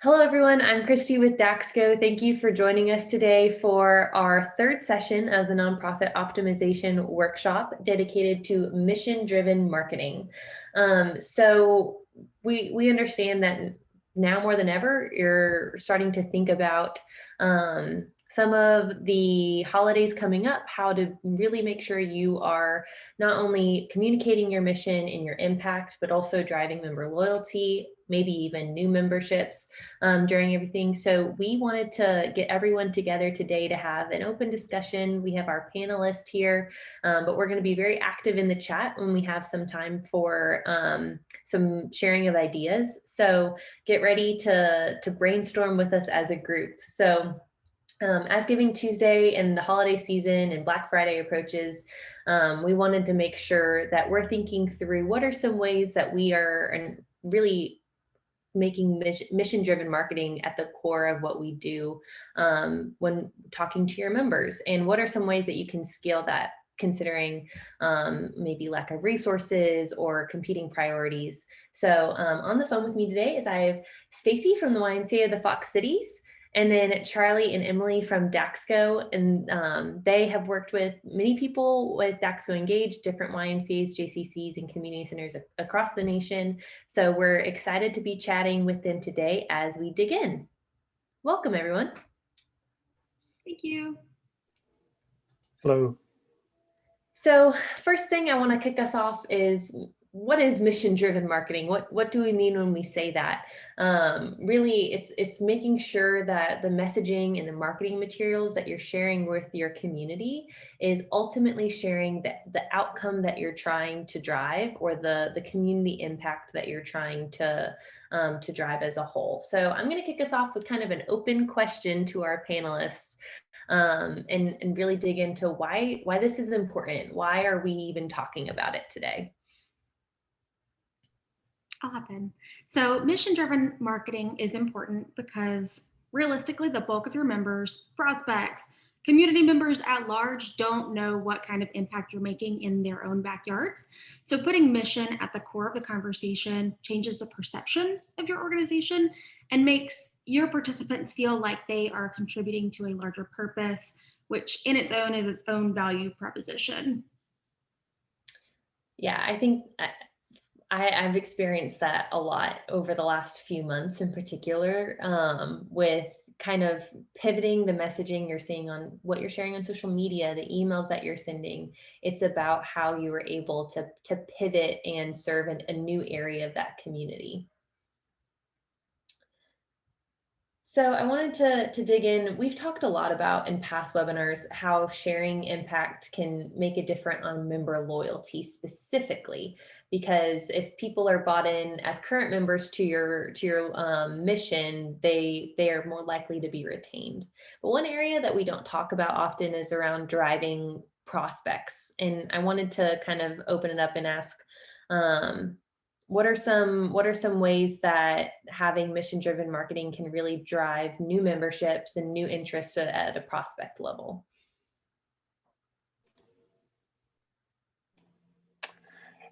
Hello, everyone. I'm Christy with Daxco. Thank you for joining us today for our third session of the Nonprofit Optimization Workshop dedicated to mission-driven marketing. So we understand that now more than ever, you're starting to think about some of the holidays coming up, how to really make sure you are not only communicating your mission and your impact, but also driving member loyalty, maybe even new memberships during everything. So we wanted to get everyone together today to have an open discussion. We have our panelists here, but we're going to be very active in the chat when we have some time for some sharing of ideas. So get ready to brainstorm with us as a group. So as Giving Tuesday and the holiday season and Black Friday approaches, we wanted to make sure that we're thinking through what are some ways that we are really making mission-driven marketing at the core of what we do when talking to your members, and what are some ways that you can scale that considering maybe lack of resources or competing priorities. So on the phone with me today is I have Stacy from the YMCA of the Fox Cities, and then Charlie and Emily from Daxco, and they have worked with many people with Daxco Engage, different YMCAs, JCCs, and community centers across the nation. So we're excited to be chatting with them today as we dig in. Welcome, everyone. Thank you. Hello. So first thing I want to kick us off is, what is mission-driven marketing? What do we mean when we say that? Really, it's making sure that the messaging and the marketing materials that you're sharing with your community is ultimately sharing the outcome that you're trying to drive, or the community impact that you're trying to drive as a whole. So I'm going to kick us off with kind of an open question to our panelists. And really dig into why this is important. Why are we even talking about it today? I'll hop in. So mission-driven marketing is important because realistically, the bulk of your members, prospects, community members at large don't know what kind of impact you're making in their own backyards. So putting mission at the core of the conversation changes the perception of your organization and makes your participants feel like they are contributing to a larger purpose, which in its own is its own value proposition. Yeah, I think I've experienced that a lot over the last few months in particular, with kind of pivoting the messaging you're seeing on what you're sharing on social media, the emails that you're sending. It's about how you were able to pivot and serve a new area of that community. So I wanted to dig in. We've talked a lot about in past webinars how sharing impact can make a difference on member loyalty specifically, because if people are bought in as current members to your mission, they are more likely to be retained. But one area that we don't talk about often is around driving prospects, and I wanted to kind of open it up and ask, what are some ways that having mission-driven marketing can really drive new memberships and new interests at a prospect level?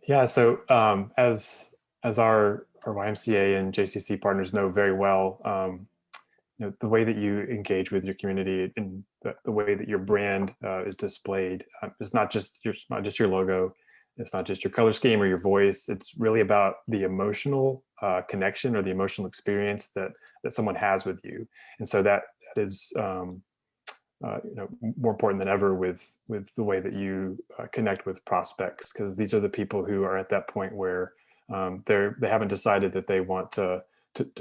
Yeah, so as our YMCA and JCC partners know very well, the way that you engage with your community and the way that your brand is displayed is not just your logo. It's not just your color scheme or your voice. It's really about the emotional connection or the emotional experience that someone has with you. And so that is more important than ever with the way that you connect with prospects, because these are the people who are at that point where they haven't decided that they want to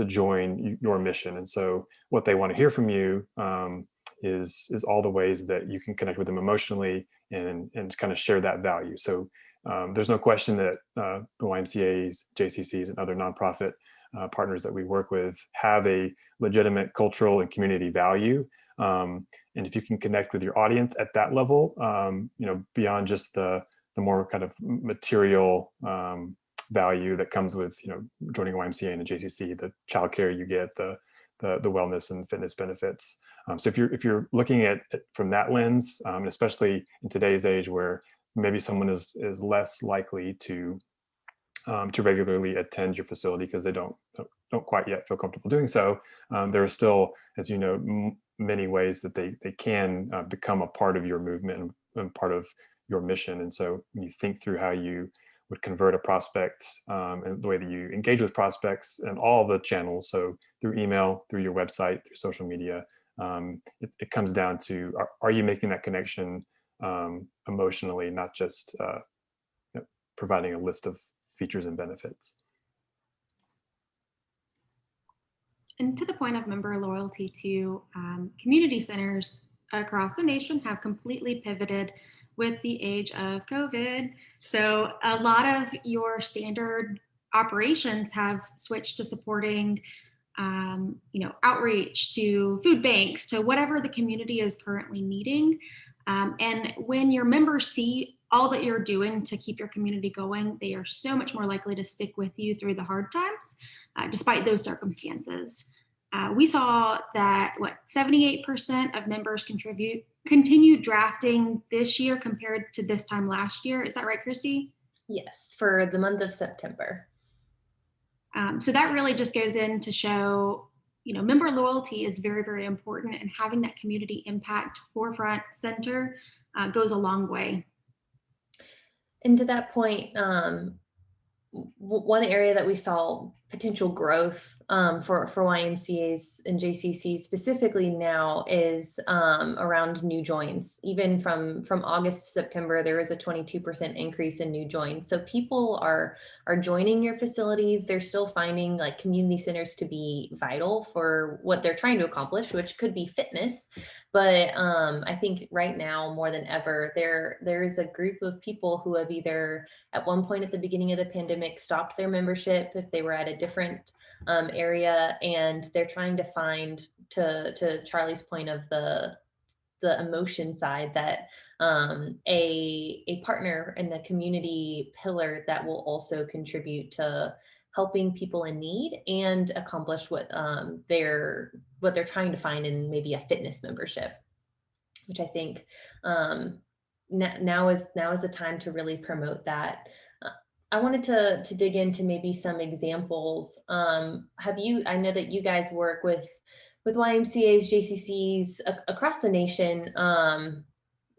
join your mission. And so what they want to hear from you is all the ways that you can connect with them emotionally and kind of share that value. So there's no question that the YMCAs, JCCs, and other nonprofit partners that we work with have a legitimate cultural and community value. And if you can connect with your audience at that level, beyond just the more kind of material value that comes with joining a YMCA and a JCC, the childcare you get, the wellness and fitness benefits. So if you're looking at it from that lens, especially in today's age where maybe someone is less likely to regularly attend your facility because they don't don't quite yet feel comfortable doing so, there are still, as you know, many ways that they can become a part of your movement and part of your mission. And so when you think through how you would convert a prospect, and the way that you engage with prospects and all the channels, so through email, through your website, through social media, it comes down to, are you making that connection emotionally, not just providing a list of features and benefits. And to the point of member loyalty too, community centers across the nation have completely pivoted with the age of COVID. So a lot of your standard operations have switched to supporting outreach, to food banks, to whatever the community is currently needing. And when your members see all that you're doing to keep your community going, they are so much more likely to stick with you through the hard times, despite those circumstances. We saw that 78% of members continued drafting this year compared to this time last year. Is that right, Christy? Yes, for the month of September. So that really just goes in to show, member loyalty is very, very important, and having that community impact forefront center goes a long way. And to that point, one area that we saw potential growth for YMCAs and JCCs specifically now is around new joins. Even from August to September, there was a 22% increase in new joins. So people are joining your facilities. They're still finding like community centers to be vital for what they're trying to accomplish, which could be fitness. But I think right now more than ever, there is a group of people who have either at one point at the beginning of the pandemic stopped their membership if they were at a different area, and they're trying to find, to Charlie's point of the emotion side, that a partner in the community pillar that will also contribute to helping people in need and accomplish what they're trying to find in maybe a fitness membership, which I think now is the time to really promote that. I wanted to dig into maybe some examples. I know that you guys work with YMCAs, JCCs across the nation,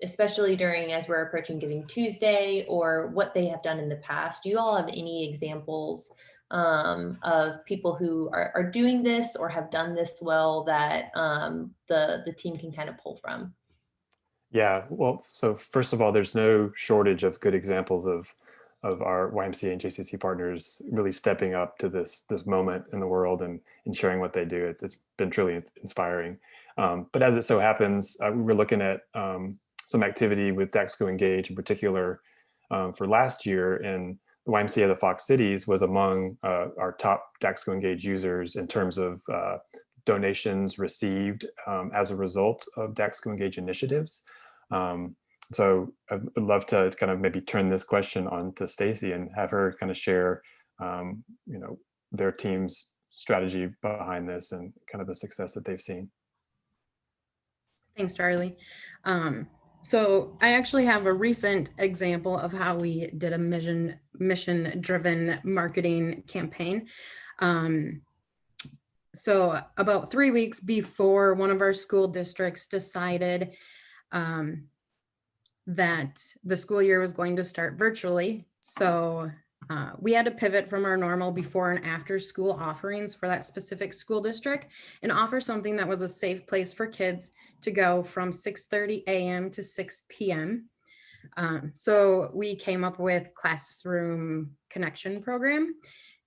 especially as we're approaching Giving Tuesday, or what they have done in the past. Do you all have any examples of people who are doing this or have done this well that the team can kind of pull from? Yeah, well, so first of all, there's no shortage of good examples of our YMCA and JCC partners really stepping up to this moment in the world and sharing what they do. It's been truly inspiring. But as it so happens, we were looking at some activity with DAXCO Engage in particular for last year, and the YMCA of the Fox Cities was among our top DAXCO Engage users in terms of donations received as a result of DAXCO Engage initiatives. So I'd love to kind of maybe turn this question on to Stacy and have her kind of share, their team's strategy behind this and kind of the success that they've seen. Thanks, Charlie. So I actually have a recent example of how we did a mission-driven marketing campaign. So about 3 weeks before one of our school districts decided that the school year was going to start virtually. So we had to pivot from our normal before and after school offerings for that specific school district and offer something that was a safe place for kids to go from 6:30 a.m. to 6 p.m. So we came up with Classroom Connection program.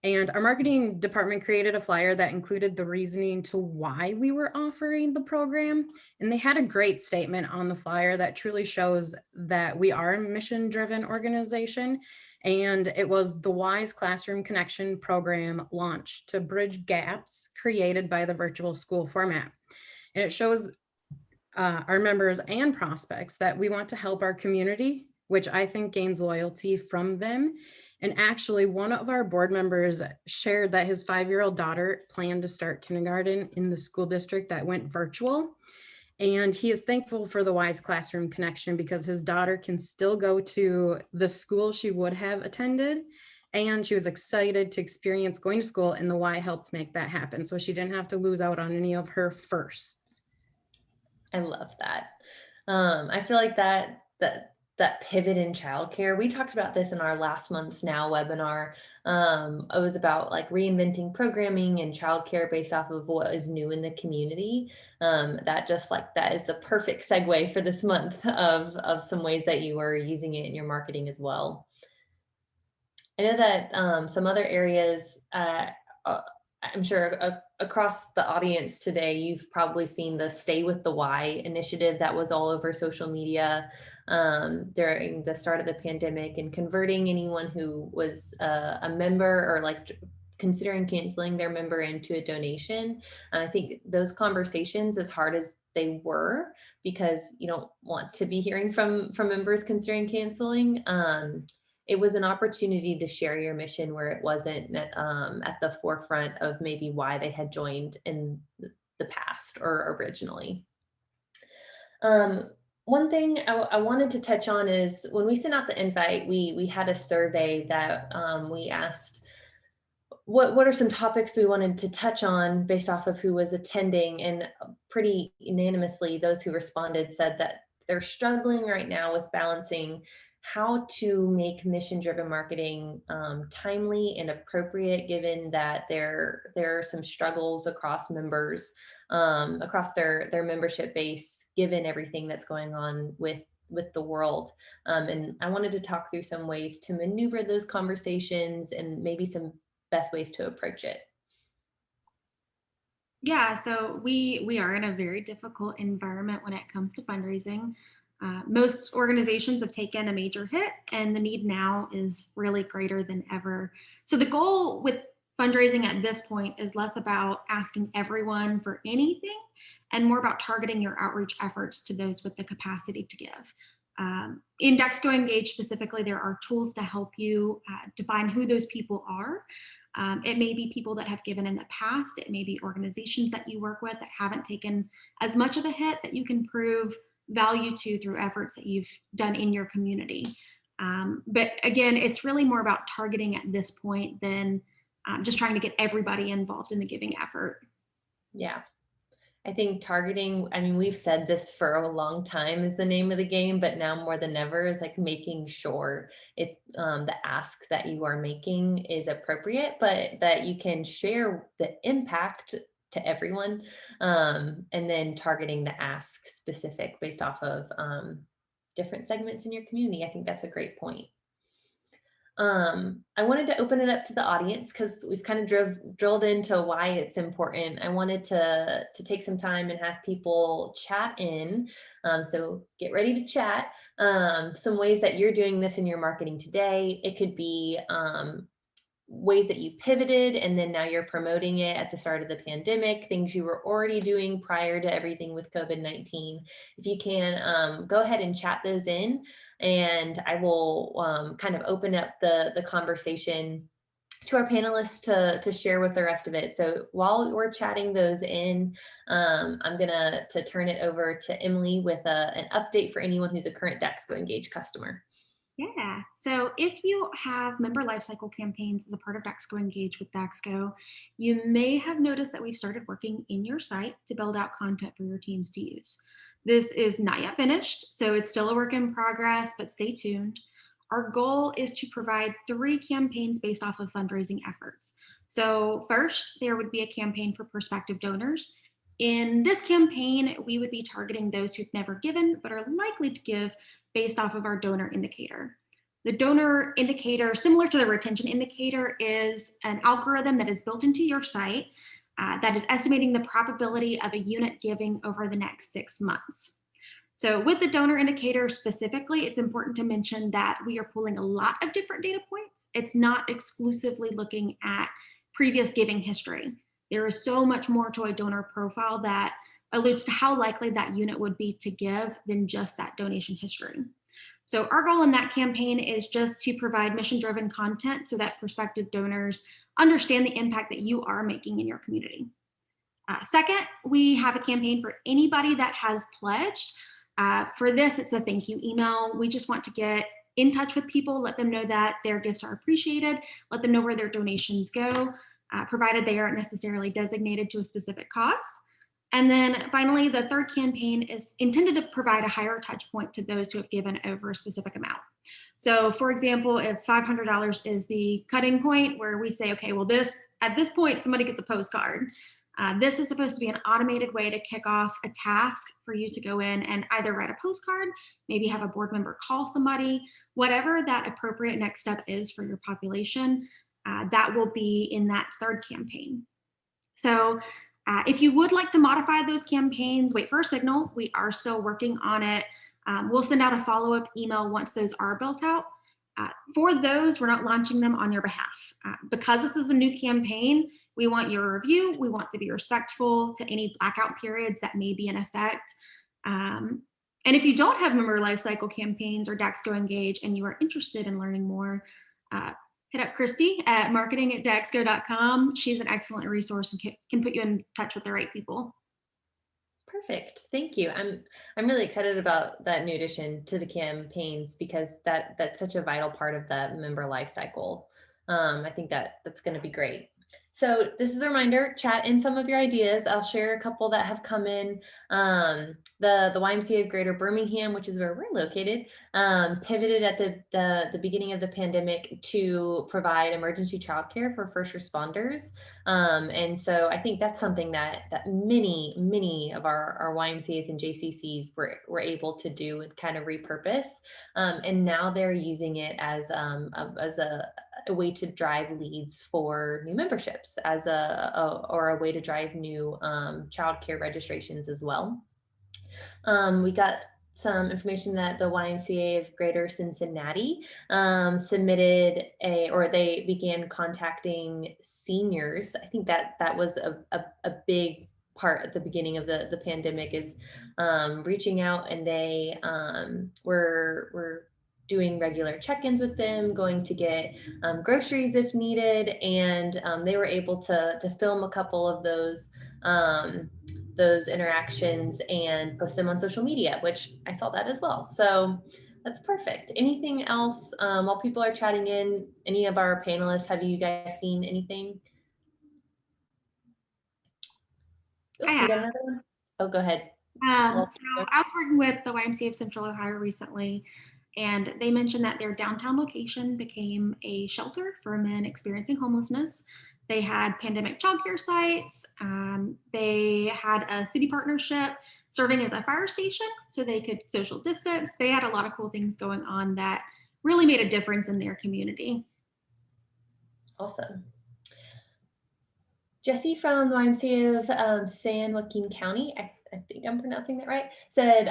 And our marketing department created a flyer that included the reasoning to why we were offering the program. And they had a great statement on the flyer that truly shows that we are a mission-driven organization. And it was the WISE Classroom Connection program launched to bridge gaps created by the virtual school format. And it shows our members and prospects that we want to help our community, which I think gains loyalty from them. And actually, one of our board members shared that his 5-year-old daughter planned to start kindergarten in the school district that went virtual. And he is thankful for the WISE Classroom Connection because his daughter can still go to the school she would have attended And she was excited to experience going to school, and the Y helped make that happen. So she didn't have to lose out on any of her firsts. I love that. I feel like that pivot in childcare, we talked about this in our last month's Now webinar. It was about like reinventing programming and childcare based off of what is new in the community. That is the perfect segue for this month of some ways that you are using it in your marketing as well. I know that some other areas, I'm sure across the audience today, you've probably seen the Stay with the Y initiative that was all over social media during the start of the pandemic, and converting anyone who was a member or like considering canceling their member into a donation. And I think those conversations, as hard as they were, because you don't want to be hearing from members considering canceling, it was an opportunity to share your mission where it wasn't at the forefront of maybe why they had joined in the past or originally. One thing I wanted to touch on is when we sent out the invite, we had a survey that we asked what are some topics we wanted to touch on based off of who was attending, and pretty unanimously those who responded said that they're struggling right now with balancing how to make mission-driven marketing timely and appropriate, given that there are some struggles across members, across their membership base, given everything that's going on with the world. And I wanted to talk through some ways to maneuver those conversations and maybe some best ways to approach it. Yeah, so we are in a very difficult environment when it comes to fundraising. Most organizations have taken a major hit, and the need now is really greater than ever. So the goal with fundraising at this point is less about asking everyone for anything and more about targeting your outreach efforts to those with the capacity to give. In DexGo Engage specifically, there are tools to help you define who those people are. It may be people that have given in the past. It may be organizations that you work with that haven't taken as much of a hit that you can prove value to through efforts that you've done in your community. But again, it's really more about targeting at this point than just trying to get everybody involved in the giving effort. Yeah. I think targeting, I mean, we've said this for a long time is the name of the game, but now more than ever is like making sure the ask that you are making is appropriate, but that you can share the impact to everyone, and then targeting the ask specific based off of different segments in your community. I think that's a great point. I wanted to open it up to the audience because we've kind of drilled into why it's important. I wanted to take some time and have people chat in. So get ready to chat. Some ways that you're doing this in your marketing today. It could be ways that you pivoted and then now you're promoting it at the start of the pandemic, things you were already doing prior to everything with COVID-19. If you can, go ahead and chat those in, and I will kind of open up the conversation to our panelists to share with the rest of it. So while we're chatting those in, I'm gonna turn it over to Emily with an update for anyone who's a current DexGo Engage customer. Yeah, so if you have member lifecycle campaigns as a part of DexGo Engage with DexGo, you may have noticed that we've started working in your site to build out content for your teams to use. This is not yet finished, so it's still a work in progress, but stay tuned. Our goal is to provide 3 campaigns based off of fundraising efforts. So first, there would be a campaign for prospective donors. In this campaign, we would be targeting those who've never given but are likely to give based off of our donor indicator. The donor indicator, similar to the retention indicator, is an algorithm that is built into your site that is estimating the probability of a unit giving over the next 6 months. So with the donor indicator specifically, it's important to mention that we are pulling a lot of different data points. It's not exclusively looking at previous giving history. There is so much more to a donor profile that alludes to how likely that unit would be to give than just that donation history. So our goal in that campaign is just to provide mission-driven content so that prospective donors understand the impact that you are making in your community. Second, we have a campaign for anybody that has pledged. For this, it's a thank you email. We just want to get in touch with people, let them know that their gifts are appreciated, let them know where their donations go, provided they aren't necessarily designated to a specific cause. And then finally, the third campaign is intended to provide a higher touch point to those who have given over a specific amount. So for example, if $500 is the cutting point where we say, okay, well, at this point, somebody gets a postcard. This is supposed to be an automated way to kick off a task for you to go in and either write a postcard, maybe have a board member call somebody, whatever that appropriate next step is for your population, that will be in that third campaign. So if you would like to modify those campaigns, wait for a signal. We are still working on it. We'll send out a follow-up email once those are built out. For those, we're not launching them on your behalf. Because this is a new campaign, we want your review. We want to be respectful to any blackout periods that may be in effect. And if you don't have member lifecycle campaigns or DAXCO Engage and you are interested in learning more, hit up Christy at marketing@daxco.com. She's an excellent resource and can put you in touch with the right people. Perfect. Thank you. I'm really excited about that new addition to the campaigns because that's such a vital part of the member life cycle. I think that's going to be great. So this is a reminder, chat in some of your ideas. I'll share a couple that have come in. The YMCA of Greater Birmingham, which is where we're located, pivoted at the beginning of the pandemic to provide emergency childcare for first responders. And so I think that's something that many of our YMCAs and JCCs were able to do and kind of repurpose. And now they're using it as a way to drive leads for new memberships, as a way to drive new childcare registrations as well. We got some information that the YMCA of Greater Cincinnati submitted they began contacting seniors. I think that was a big part at the beginning of the pandemic, is reaching out, and they were doing regular check-ins with them, going to get groceries if needed, and they were able to film a couple of those interactions and post them on social media, which I saw that as well. So that's perfect. Anything else while people are chatting in? Any of our panelists, have you guys seen anything? Oh, we got another one. Oh, go ahead. So I was working with the YMCA of Central Ohio recently, and they mentioned that their downtown location became a shelter for men experiencing homelessness. They had pandemic childcare sites. They had a city partnership serving as a fire station so they could social distance. They had a lot of cool things going on that really made a difference in their community. Awesome. Jesse from the YMCA of San Joaquin County, I think I'm pronouncing that right, said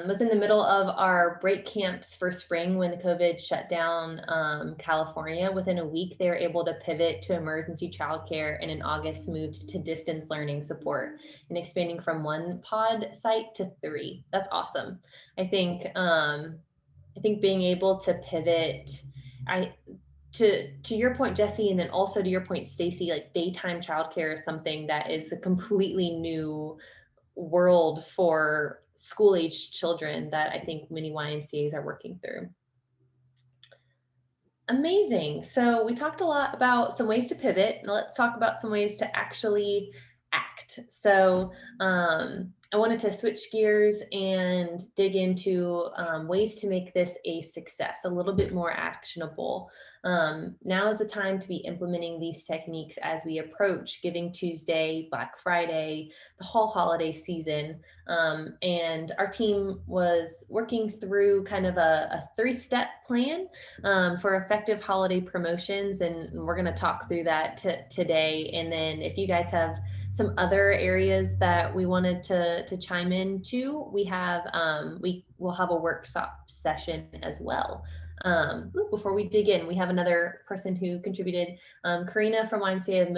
was in the middle of our break camps for spring when the COVID shut down California. Within a week, they were able to pivot to emergency childcare, and in August moved to distance learning support and expanding from 1 pod site to 3. That's awesome. I think being able to pivot, to your point, Jesse, and then also to your point, Stacy, like daytime childcare is something that is a completely new world for school-aged children that I think many YMCAs are working through. Amazing. So we talked a lot about some ways to pivot. Now let's talk about some ways to actually act. So I wanted to switch gears and dig into ways to make this a success, a little bit more actionable. Now is the time to be implementing these techniques as we approach Giving Tuesday, Black Friday, the fall holiday season. And our team was working through kind of a 3-step plan for effective holiday promotions. And we're going to talk through that today. And then if you guys have some other areas that we wanted to chime into, we will have a workshop session as well. Before we dig in, we have another person who contributed. Karina from YMCA of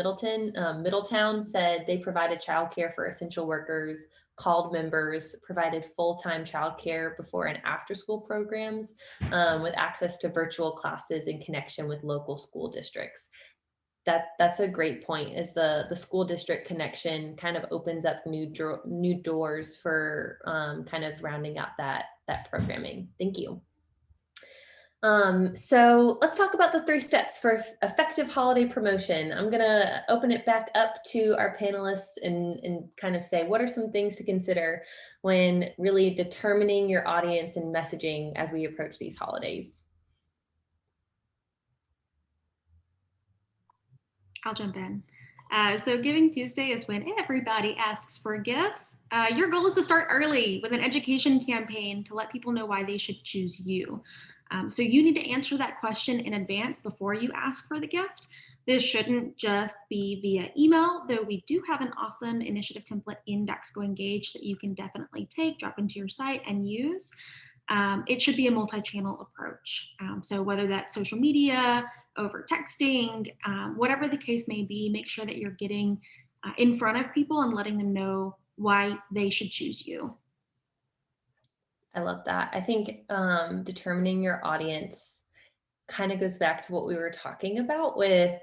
Middletown said they provided childcare for essential workers, called members, provided full-time childcare before and after school programs with access to virtual classes in connection with local school districts. That's a great point, is the school district connection kind of opens up new doors for kind of rounding out that programming. Thank you. So let's talk about the 3 steps for effective holiday promotion. I'm gonna open it back up to our panelists and kind of say, what are some things to consider when really determining your audience and messaging as we approach these holidays? I'll jump in. So Giving Tuesday is when everybody asks for gifts. Your goal is to start early with an education campaign to let people know why they should choose you. So you need to answer that question in advance before you ask for the gift. This shouldn't just be via email, though we do have an awesome initiative template in DexGo Engage that you can definitely take, drop into your site and use. It should be a multi-channel approach. So whether that's social media, over texting, whatever the case may be, make sure that you're getting in front of people and letting them know why they should choose you. I love that. I think determining your audience kind of goes back to what we were talking about with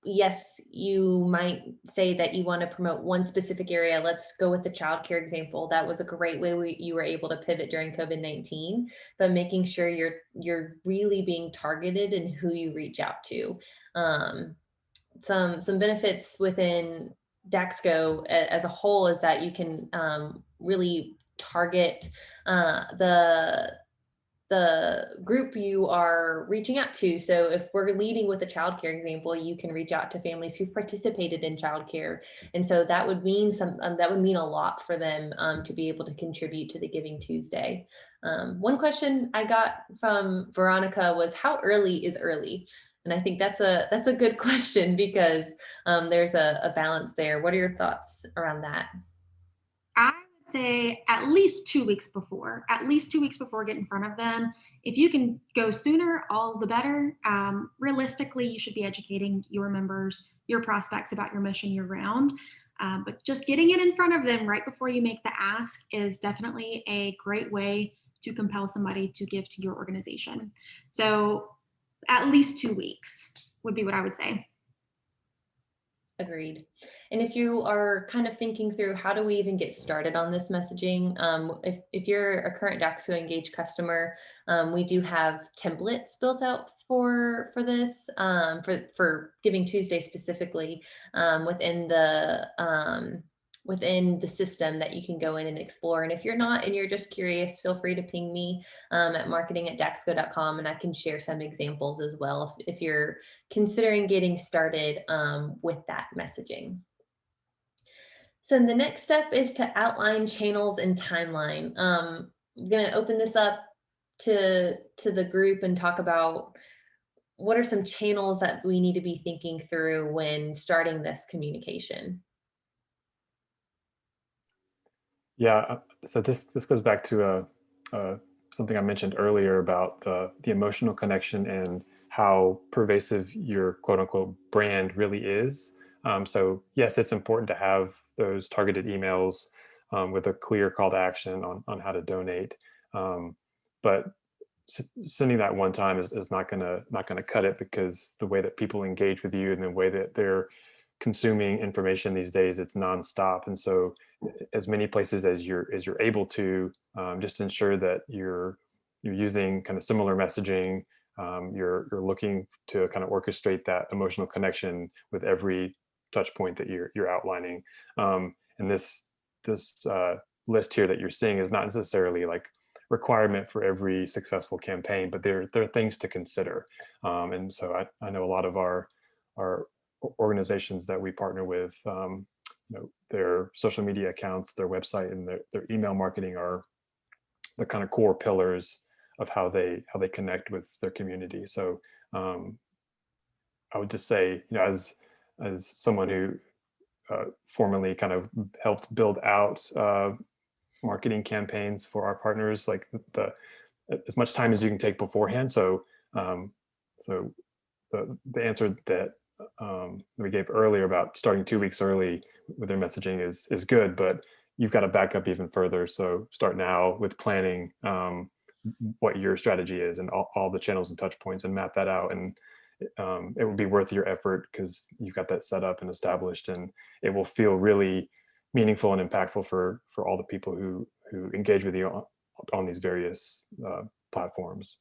yes, you might say that you want to promote one specific area. Let's go with the childcare example. That was a great way you were able to pivot during COVID-19, but making sure you're really being targeted in who you reach out to. Some benefits within DexGo as a whole is that you can really target the group you are reaching out to. So if we're leading with a childcare example, you can reach out to families who've participated in childcare. And so that would mean that would mean a lot for them to be able to contribute to the Giving Tuesday. One question I got from Veronica was, how early is early? And I think that's a good question because there's a balance there. What are your thoughts around that? I would say at least 2 weeks before, get in front of them. If you can go sooner, all the better. Realistically, you should be educating your members, your prospects about your mission year round. But just getting it in front of them right before you make the ask is definitely a great way to compel somebody to give to your organization. So at least 2 weeks would be what I would say. Agreed. And if you are kind of thinking through how do we even get started on this messaging, if you're a current DexGo Engage customer, we do have templates built out for this, for Giving Tuesday specifically, within the system that you can go in and explore. And if you're not and you're just curious, feel free to ping me at marketing@dexgo.com, and I can share some examples as well if you're considering getting started with that messaging. So the next step is to outline channels and timeline. I'm going to open this up to the group and talk about what are some channels that we need to be thinking through when starting this communication. Yeah, so this goes back to something I mentioned earlier about the emotional connection and how pervasive your quote unquote brand really is. So yes, it's important to have those targeted emails with a clear call to action on how to donate. But sending that one time is not gonna cut it, because the way that people engage with you and the way that they're consuming information these days, it's nonstop. And so as many places as you're able to, just ensure that you're using kind of similar messaging. You're looking to kind of orchestrate that emotional connection with every touch point that you're outlining. And this list here that you're seeing is not necessarily like requirement for every successful campaign, but there are things to consider. And so I know a lot of our organizations that we partner with, their social media accounts, their website, and their email marketing are the kind of core pillars of how they connect with their community. So I would just say, as someone who formerly kind of helped build out marketing campaigns for our partners, like as much time as you can take beforehand. So the answer that we gave earlier about starting 2 weeks early with their messaging is good, but you've got to back up even further. So start now with planning what your strategy is and all the channels and touch points, and map that out. And it will be worth your effort because you've got that set up and established, and it will feel really meaningful and impactful for all the people who engage with you on these various platforms.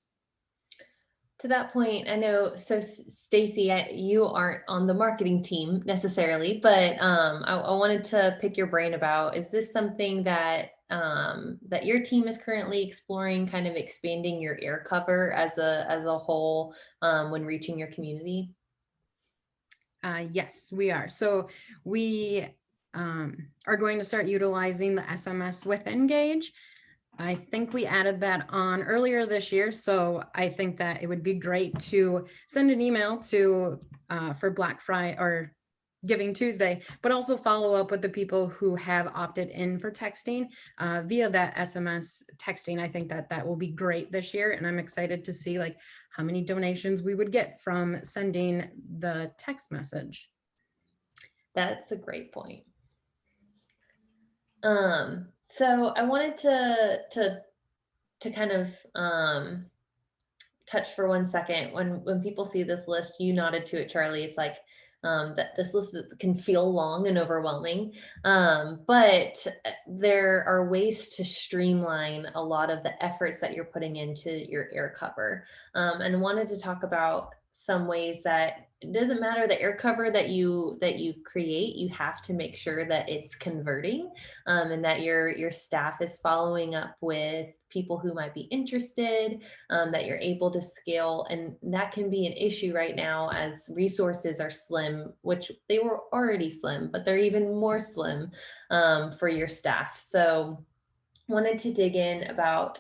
to that point, I know, so Stacy, you aren't on the marketing team necessarily, but I wanted to pick your brain about, is this something that that your team is currently exploring, kind of expanding your air cover as a whole when reaching your community? Yes, we are. So we are going to start utilizing the SMS with Engage. I think we added that on earlier this year. So I think that it would be great to send an email to for Black Friday or Giving Tuesday, but also follow up with the people who have opted in for texting via that SMS texting. I think that that will be great this year. And I'm excited to see like how many donations we would get from sending the text message. That's a great point. So I wanted to kind of touch for 1 second. When people see this list, you nodded to it, Charlie. It's like that this list can feel long and overwhelming, but there are ways to streamline a lot of the efforts that you're putting into your air cover. And wanted to talk about some ways that it doesn't matter the air cover that you create, you have to make sure that it's converting, and that your staff is following up with people who might be interested, that you're able to scale. And that can be an issue right now as resources are slim, which they were already slim, but they're even more slim for your staff. So wanted to dig in about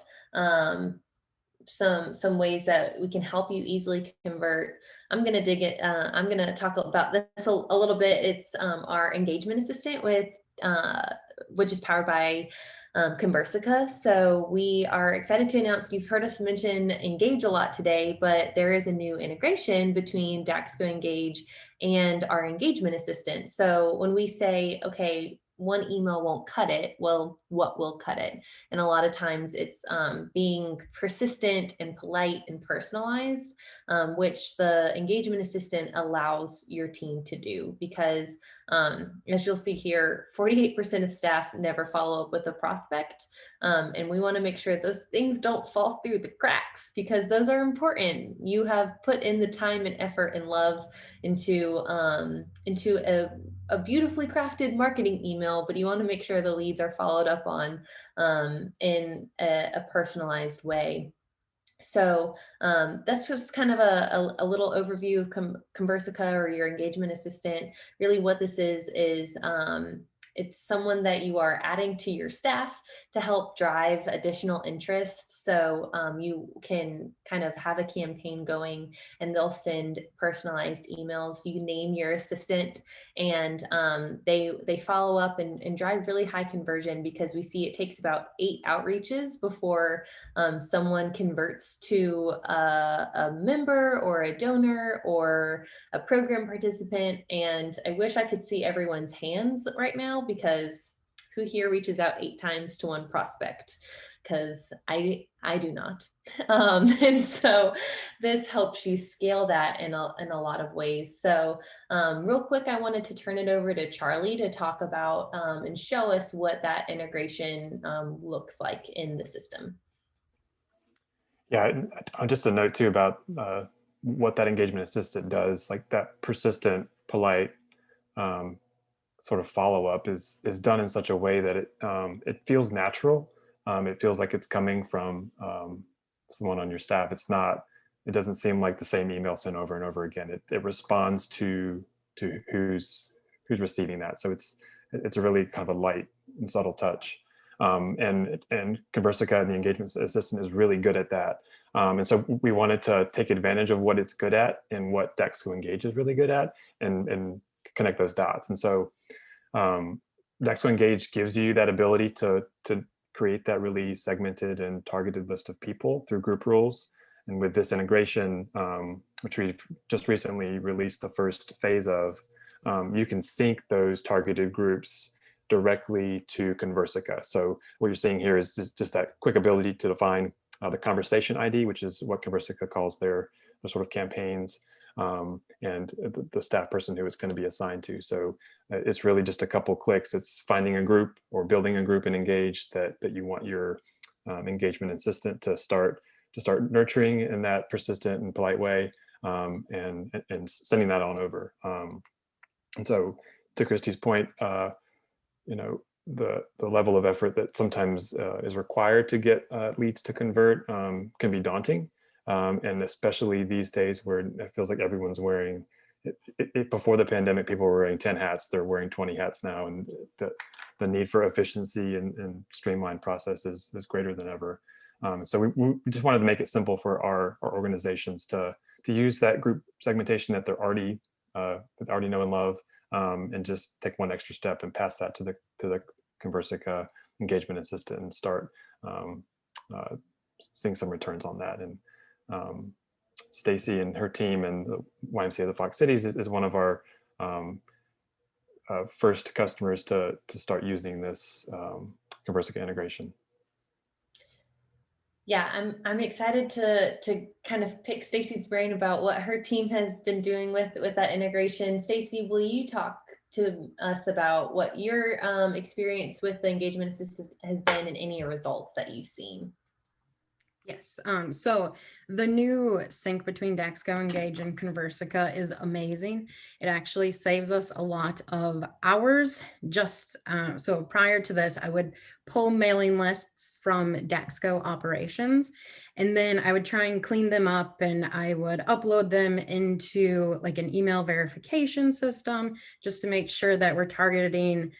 some ways that we can help you easily convert. I'm going to talk about this a little bit. It's our engagement assistant which is powered by Conversica. So we are excited to announce, you've heard us mention Engage a lot today, but there is a new integration between Daxco Engage and our engagement assistant. So when we say, okay, one email won't cut it, well, what will cut it? And a lot of times it's being persistent and polite and personalized, which the engagement assistant allows your team to do, because as you'll see here, 48% of staff never follow up with a prospect. And we want to make sure those things don't fall through the cracks, because those are important. You have put in the time and effort and love into a beautifully crafted marketing email, but you want to make sure the leads are followed up on in a personalized way. So that's just kind of a little overview of Conversica, or your engagement assistant. Really what this is it's someone that you are adding to your staff to help drive additional interest. So you can kind of have a campaign going and they'll send personalized emails. You name your assistant and they follow up and drive really high conversion, because we see it takes about 8 outreaches before someone converts to a member or a donor or a program participant. And I wish I could see everyone's hands right now, because who here reaches out 8 times to one prospect? Because I do not. And so this helps you scale that in a lot of ways. So real quick, I wanted to turn it over to Charlie to talk about and show us what that integration looks like in the system. Yeah, just a note too about what that engagement assistant does. Like that persistent, polite sort of follow up is done in such a way that it feels natural. It feels like it's coming from someone on your staff. It doesn't seem like the same email sent over and over again. It responds to who's receiving that. So it's a really kind of a light and subtle touch. And Conversica and the engagement assistant is really good at that. And so we wanted to take advantage of what it's good at and what Daxco Engage is really good at, and connect those dots. And so Daxco Engage gives you that ability to create that really segmented and targeted list of people through group rules. And with this integration, which we've just recently released the first phase of, you can sync those targeted groups directly to Conversica. So what you're seeing here is just that quick ability to define the conversation ID, which is what Conversica calls their sort of campaigns, and the staff person who it's going to be assigned to. So it's really just a couple clicks. It's finding a group or building a group in Engage that you want your engagement assistant to start start nurturing in that persistent and polite way, and sending that on over. And so to Christy's point, you know, the level of effort that sometimes is required to get leads to convert can be daunting. And especially these days where it feels like everyone's wearing, before the pandemic, people were wearing 10 hats, they're wearing 20 hats now. And the need for efficiency and streamlined processes is greater than ever. So we just wanted to make it simple for our organizations to use that group segmentation that they're already know and love, and just take one extra step and pass that to the Conversica engagement assistant and start seeing some returns on that. And Stacy and her team and the YMCA of the Fox Cities is one of our first customers to start using this Conversica integration. Yeah, I'm excited to kind of pick Stacy's brain about what her team has been doing with that integration. Stacy, will you talk to us about what your experience with the engagement assistant has been and any results that you've seen? Yes. So the new sync between Dexco, Engage, and Conversica is amazing. It actually saves us a lot of hours. Just so prior to this, I would pull mailing lists from Dexco operations, and then I would try and clean them up, and I would upload them into like an email verification system just to make sure that we're targeting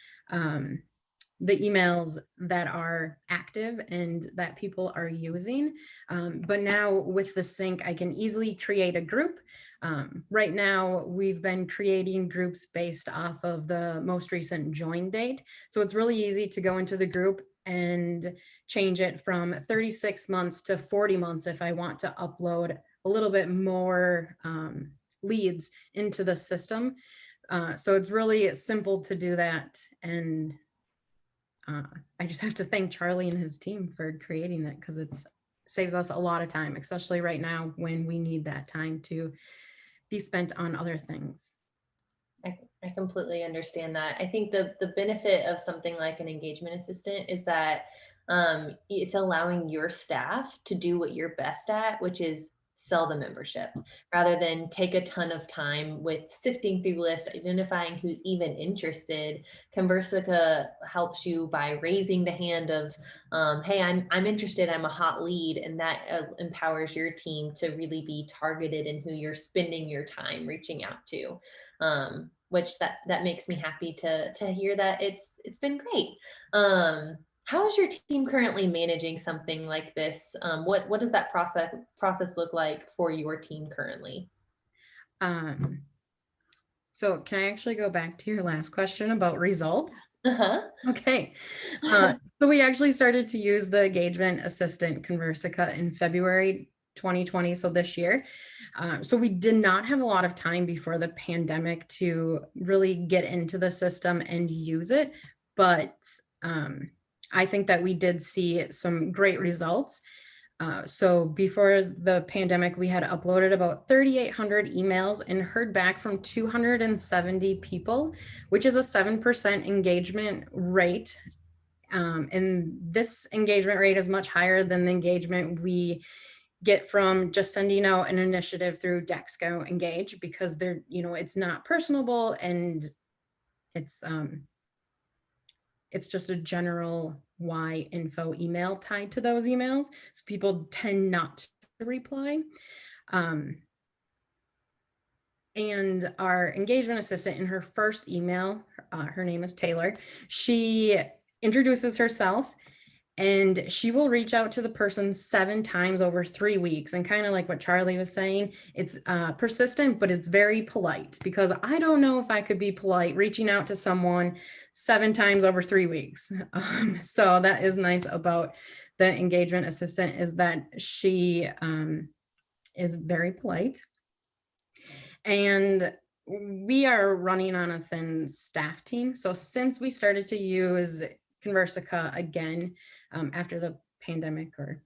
the emails that are active and that people are using. But now with the sync, I can easily create a group. Right now, we've been creating groups based off of the most recent join date. So it's really easy to go into the group and change it from 36 months to 40 months if I want to upload a little bit more leads into the system. So it's really simple to do that. And I just have to thank Charlie and his team for creating that, because it saves us a lot of time, especially right now when we need that time to be spent on other things. I completely understand that. I think the benefit of something like an engagement assistant is that it's allowing your staff to do what you're best at, which is sell the membership, rather than take a ton of time with sifting through lists, identifying who's even interested. Conversica helps you by raising the hand of, hey, I'm interested, I'm a hot lead, and that empowers your team to really be targeted in who you're spending your time reaching out to. Which that makes me happy to hear that it's been great. How is your team currently managing something like this? What does that process look like for your team currently? So can I actually go back to your last question about results? Uh-huh. Okay. So we actually started to use the engagement assistant Conversica in February 2020, so this year. So we did not have a lot of time before the pandemic to really get into the system and use it, but I think that we did see some great results. So before the pandemic, we had uploaded about 3,800 emails and heard back from 270 people, which is a 7% engagement rate. And this engagement rate is much higher than the engagement we get from just sending out an initiative through Dexco Engage, because they're, it's not personable, and it's just a general info email tied to those emails. So people tend not to reply. And our engagement assistant, in her first email, her name is Taylor, she introduces herself, and she will reach out to the person 7 times over 3 weeks. And kind of like what Charlie was saying, it's persistent, but it's very polite, because I don't know if I could be polite reaching out to someone 7 times over 3 weeks. So that is nice about the engagement assistant, is that she is very polite. And we are running on a thin staff team. So since we started to use Conversica again, after the pandemic, or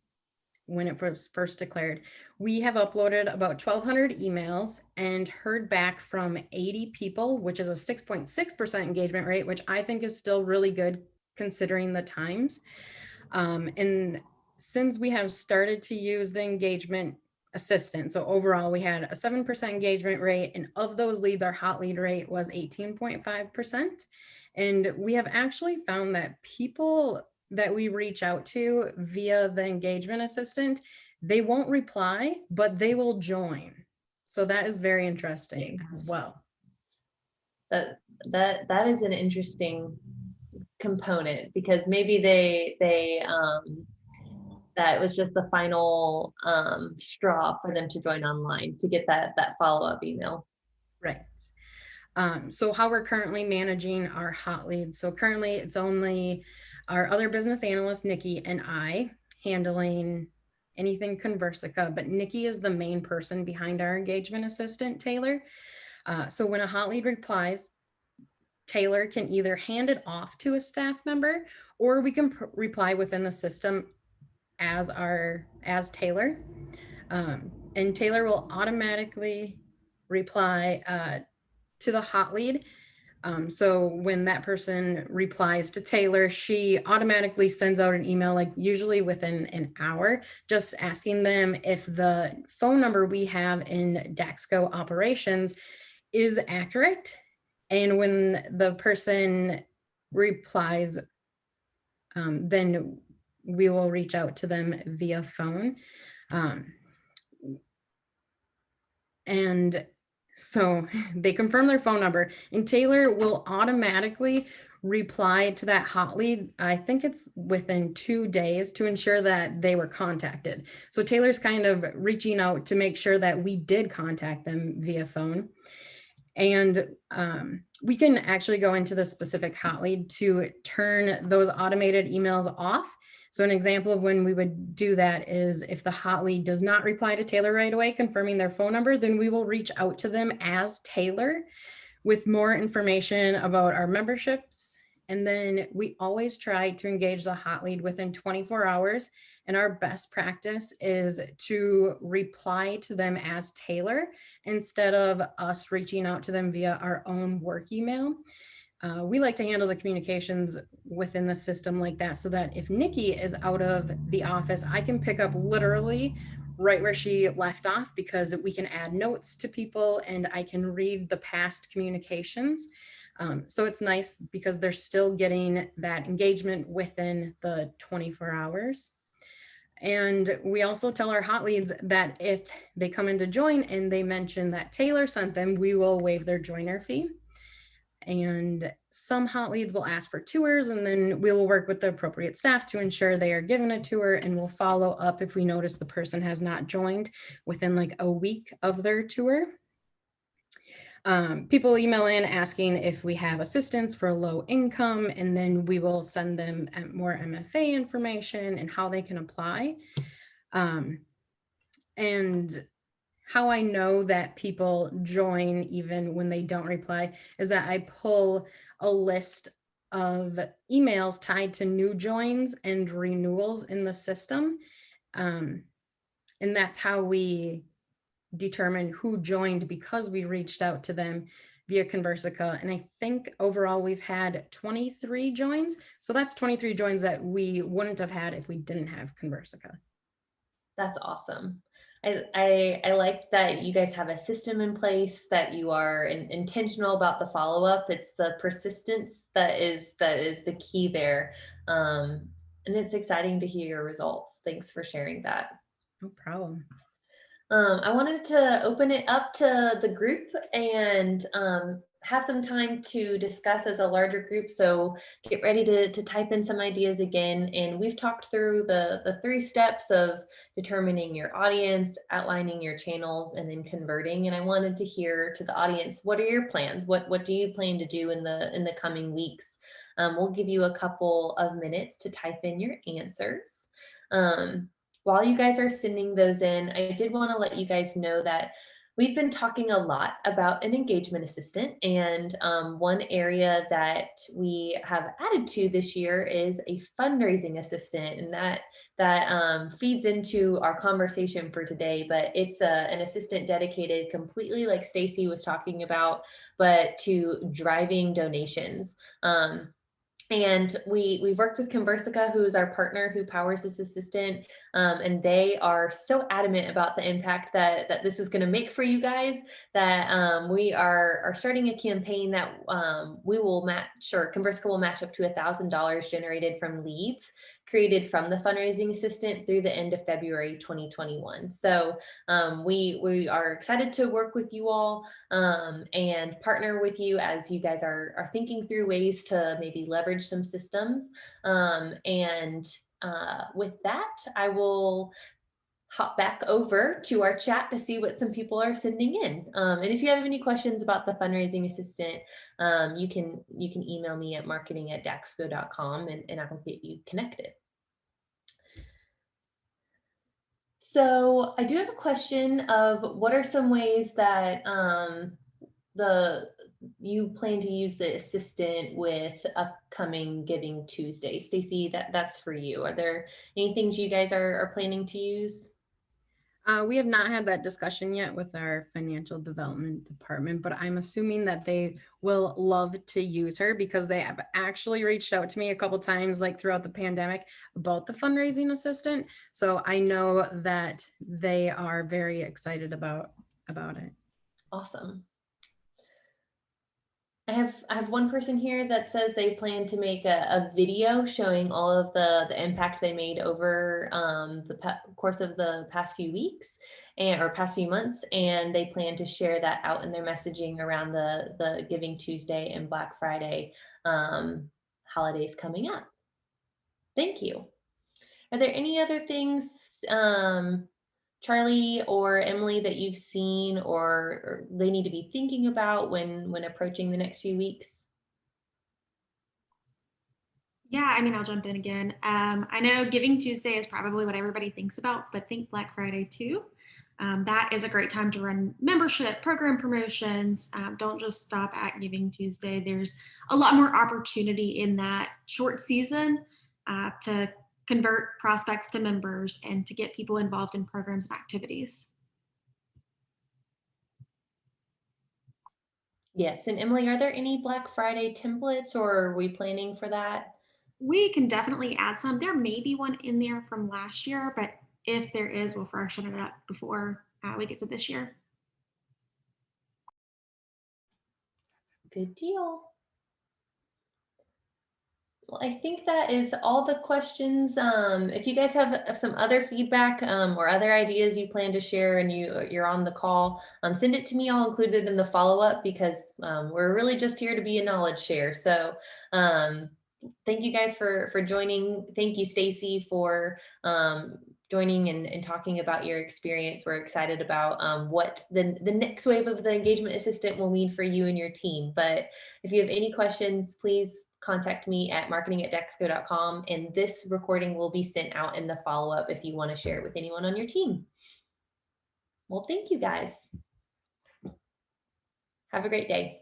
when it was first declared, we have uploaded about 1,200 emails and heard back from 80 people, which is a 6.6% engagement rate, which I think is still really good considering the times. And since we have started to use the engagement assistant, so overall we had a 7% engagement rate, and of those leads, our hot lead rate was 18.5%. And we have actually found that people that we reach out to via the engagement assistant, they won't reply, but they will join. So that is very interesting as well. That is an interesting component, because maybe that was just the final straw for them to join online to get that follow-up email. Right. So how we're currently managing our hot leads. So currently it's only our other business analyst, Nikki, and I handling anything Conversica, but Nikki is the main person behind our engagement assistant, Taylor. So when a hot lead replies, Taylor can either hand it off to a staff member, or we can reply within the system as Taylor. And Taylor will automatically reply to the hot lead. So when that person replies to Taylor, she automatically sends out an email, like usually within an hour, just asking them if the phone number we have in Daxco operations is accurate. And when the person replies, then we will reach out to them via phone. And so they confirm their phone number, and Taylor will automatically reply to that hot lead. I think it's within 2 days, to ensure that they were contacted. So Taylor's kind of reaching out to make sure that we did contact them via phone. And we can actually go into the specific hot lead to turn those automated emails off. So an example of when we would do that is if the hot lead does not reply to Taylor right away, confirming their phone number, then we will reach out to them as Taylor with more information about our memberships. And then we always try to engage the hot lead within 24 hours. And our best practice is to reply to them as Taylor instead of us reaching out to them via our own work email. We like to handle the communications within the system like that, so that if Nikki is out of the office, I can pick up literally right where she left off, because we can add notes to people and I can read the past communications. So it's nice because they're still getting that engagement within the 24 hours. And we also tell our hot leads that if they come in to join and they mention that Taylor sent them, we will waive their joiner fee. And some hot leads will ask for tours, and then we will work with the appropriate staff to ensure they are given a tour, and we'll follow up if we notice the person has not joined within like a week of their tour. People email in asking if we have assistance for low income, and then we will send them more MFA information and how they can apply. And how I know that people join even when they don't reply is that I pull a list of emails tied to new joins and renewals in the system. And that's how we determine who joined, because we reached out to them via Conversica. And I think overall we've had 23 joins. So that's 23 joins that we wouldn't have had if we didn't have Conversica. That's awesome. I like that you guys have a system in place, that you are intentional about the follow-up. It's the persistence that is the key there. And it's exciting to hear your results. Thanks for sharing that. No problem. I wanted to open it up to the group and have some time to discuss as a larger group. So get ready to type in some ideas again. And we've talked through the 3 steps of determining your audience, outlining your channels, and then converting. And I wanted to hear to the audience, what are your plans? What do you plan to do in the coming weeks? We'll give you a couple of minutes to type in your answers. While you guys are sending those in, I did want to let you guys know that we've been talking a lot about an engagement assistant, and one area that we have added to this year is a fundraising assistant, and that feeds into our conversation for today. But it's an assistant dedicated completely, like Stacy was talking about, but to driving donations. And we've worked with Conversica, who is our partner who powers this assistant, and they are so adamant about the impact that this is going to make for you guys, that we are starting a campaign that we will match, or Conversica will match up to $1,000 generated from leads created from the Fundraising Assistant through the end of February 2021. So we are excited to work with you all and partner with you as you guys are thinking through ways to maybe leverage some systems. With that, I will hop back over to our chat to see what some people are sending in. And if you have any questions about the Fundraising Assistant, you can email me at marketing@daxco.com and I will get you connected. So I do have a question of what are some ways that you plan to use the assistant with upcoming Giving Tuesday? Stacy, that's for you. Are there any things you guys are planning to use? We have not had that discussion yet with our financial development department, but I'm assuming that they will love to use her because they have actually reached out to me a couple times, like throughout the pandemic, about the fundraising assistant. So I know that they are very excited about it. Awesome. I have one person here that says they plan to make a video showing all of the impact they made over the course of the past few weeks or past few months, and they plan to share that out in their messaging around the Giving Tuesday and Black Friday holidays coming up. Thank you. Are there any other things, Charlie or Emily, that you've seen or they need to be thinking about when approaching the next few weeks? Yeah, I mean, I'll jump in again. I know Giving Tuesday is probably what everybody thinks about, but think Black Friday too. That is a great time to run membership, program promotions. Don't just stop at Giving Tuesday. There's a lot more opportunity in that short season to convert prospects to members and to get people involved in programs and activities. Yes, and Emily, are there any Black Friday templates or are we planning for that? We can definitely add some. There may be one in there from last year, but if there is, we'll freshen it up before we get to this year. Good deal. Well, I think that is all the questions. If you guys have some other feedback or other ideas you plan to share and you're on the call, send it to me. I'll include it in the follow-up because we're really just here to be a knowledge share. So thank you guys for joining. Thank you, Stacy, for joining and talking about your experience. We're excited about what the next wave of the engagement assistant will mean for you and your team. But if you have any questions, please contact me at marketing@daxco.com, and this recording will be sent out in the follow-up if you want to share it with anyone on your team. Well, thank you guys. Have a great day.